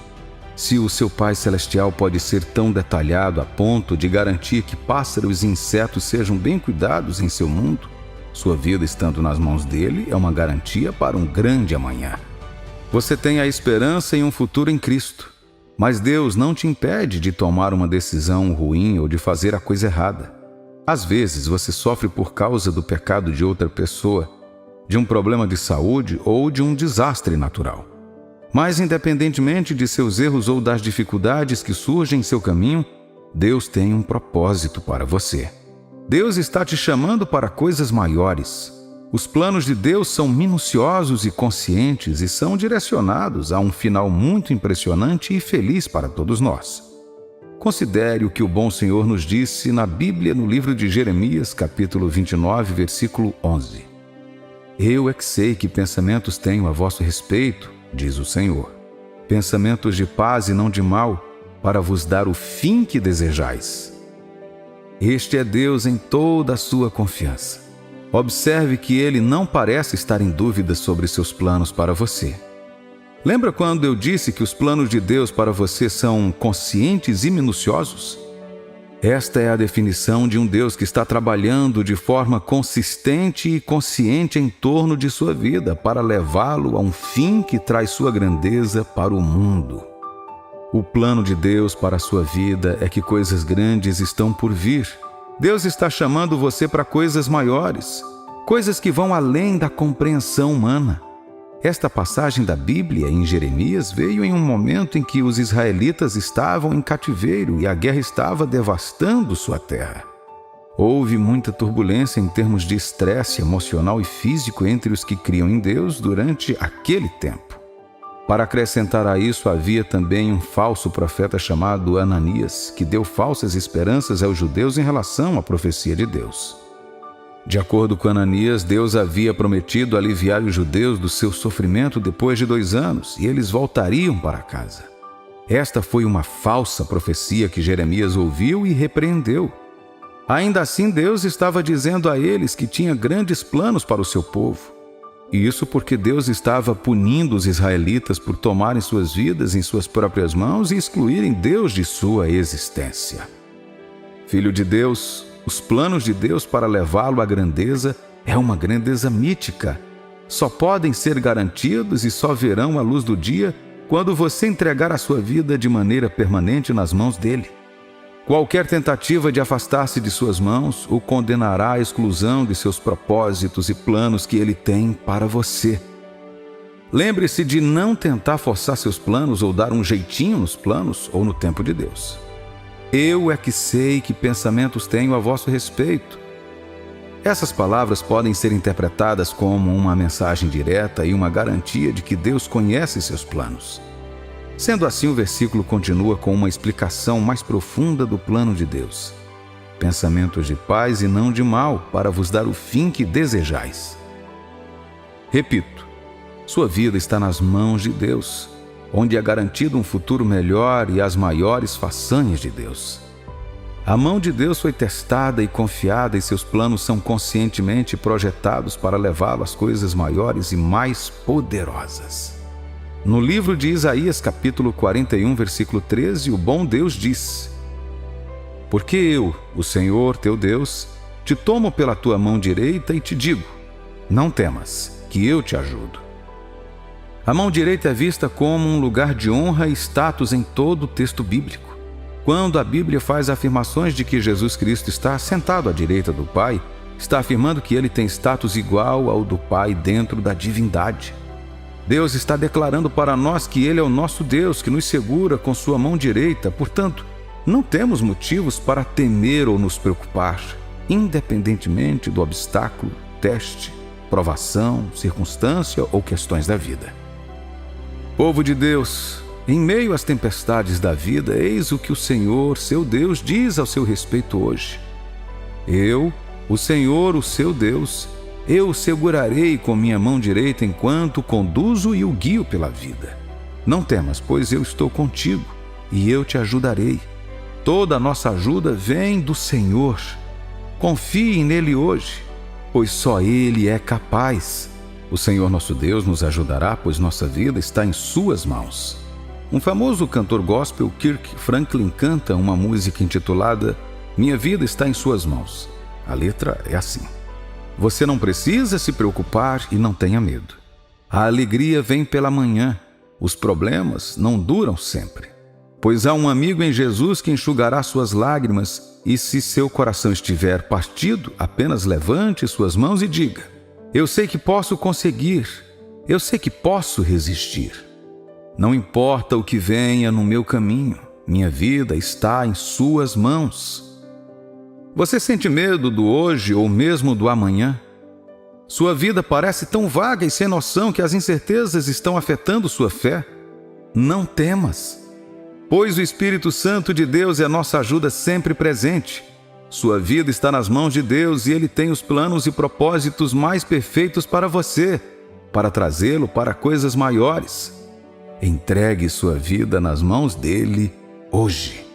Speaker 2: Se o seu Pai Celestial pode ser tão detalhado a ponto de garantir que pássaros e insetos sejam bem cuidados em seu mundo, sua vida estando nas mãos dele é uma garantia para um grande amanhã. Você tem a esperança em um futuro em Cristo. Mas Deus não te impede de tomar uma decisão ruim ou de fazer a coisa errada. Às vezes você sofre por causa do pecado de outra pessoa, de um problema de saúde ou de um desastre natural. Mas independentemente de seus erros ou das dificuldades que surgem em seu caminho, Deus tem um propósito para você. Deus está te chamando para coisas maiores. Os planos de Deus são minuciosos e conscientes e são direcionados a um final muito impressionante e feliz para todos nós. Considere o que o bom Senhor nos disse na Bíblia no livro de Jeremias, capítulo 29, versículo 11. Eu é que sei que pensamentos tenho a vosso respeito, diz o Senhor, pensamentos de paz e não de mal, para vos dar o fim que desejais. Este é Deus em toda a sua confiança. Observe que Ele não parece estar em dúvida sobre seus planos para você. Lembra quando eu disse que os planos de Deus para você são conscientes e minuciosos? Esta é a definição de um Deus que está trabalhando de forma consistente e consciente em torno de sua vida para levá-lo a um fim que traz sua grandeza para o mundo. O plano de Deus para a sua vida é que coisas grandes estão por vir. Deus está chamando você para coisas maiores, coisas que vão além da compreensão humana. Esta passagem da Bíblia em Jeremias veio em um momento em que os israelitas estavam em cativeiro e a guerra estava devastando sua terra. Houve muita turbulência em termos de estresse emocional e físico entre os que criam em Deus durante aquele tempo. Para acrescentar a isso, havia também um falso profeta chamado Ananias, que deu falsas esperanças aos judeus em relação à profecia de Deus. De acordo com Ananias, Deus havia prometido aliviar os judeus do seu sofrimento depois de 2 anos, e eles voltariam para casa. Esta foi uma falsa profecia que Jeremias ouviu e repreendeu. Ainda assim, Deus estava dizendo a eles que tinha grandes planos para o seu povo. E isso porque Deus estava punindo os israelitas por tomarem suas vidas em suas próprias mãos e excluírem Deus de sua existência. Filho de Deus, os planos de Deus para levá-lo à grandeza é uma grandeza mítica. Só podem ser garantidos e só verão a luz do dia quando você entregar a sua vida de maneira permanente nas mãos dele. Qualquer tentativa de afastar-se de suas mãos o condenará à exclusão de seus propósitos e planos que ele tem para você. Lembre-se de não tentar forçar seus planos ou dar um jeitinho nos planos ou no tempo de Deus. Eu é que sei que pensamentos tenho a vosso respeito. Essas palavras podem ser interpretadas como uma mensagem direta e uma garantia de que Deus conhece seus planos. Sendo assim, o versículo continua com uma explicação mais profunda do plano de Deus. Pensamentos de paz e não de mal, para vos dar o fim que desejais. Repito, sua vida está nas mãos de Deus, onde é garantido um futuro melhor e as maiores façanhas de Deus. A mão de Deus foi testada e confiada e seus planos são conscientemente projetados para levá-lo às coisas maiores e mais poderosas. No livro de Isaías, capítulo 41, versículo 13, o bom Deus diz: Porque eu, o Senhor teu Deus, te tomo pela tua mão direita e te digo, não temas, que eu te ajudo. A mão direita é vista como um lugar de honra e status em todo o texto bíblico. Quando a Bíblia faz afirmações de que Jesus Cristo está sentado à direita do Pai, está afirmando que ele tem status igual ao do Pai dentro da divindade. Deus está declarando para nós que Ele é o nosso Deus, que nos segura com sua mão direita. Portanto, não temos motivos para temer ou nos preocupar, independentemente do obstáculo, teste, provação, circunstância ou questões da vida. Povo de Deus, em meio às tempestades da vida, eis o que o Senhor, seu Deus, diz ao seu respeito hoje. Eu, o Senhor, o seu Deus, eu o segurarei com minha mão direita enquanto conduzo e o guio pela vida. Não temas, pois eu estou contigo e eu te ajudarei. Toda a nossa ajuda vem do Senhor. Confie nele hoje, pois só Ele é capaz. O Senhor nosso Deus nos ajudará, pois nossa vida está em suas mãos. Um famoso cantor gospel, Kirk Franklin, canta uma música intitulada Minha Vida Está em Suas Mãos. A letra é assim: Você não precisa se preocupar e não tenha medo. A alegria vem pela manhã. Os problemas não duram sempre. Pois há um amigo em Jesus que enxugará suas lágrimas, e se seu coração estiver partido, apenas levante suas mãos e diga: eu sei que posso conseguir, eu sei que posso resistir. Não importa o que venha no meu caminho, minha vida está em suas mãos. Você sente medo do hoje ou mesmo do amanhã? Sua vida parece tão vaga e sem noção que as incertezas estão afetando sua fé? Não temas, pois o Espírito Santo de Deus é nossa ajuda sempre presente. Sua vida está nas mãos de Deus e Ele tem os planos e propósitos mais perfeitos para você, para trazê-lo para coisas maiores. Entregue sua vida nas mãos dele hoje.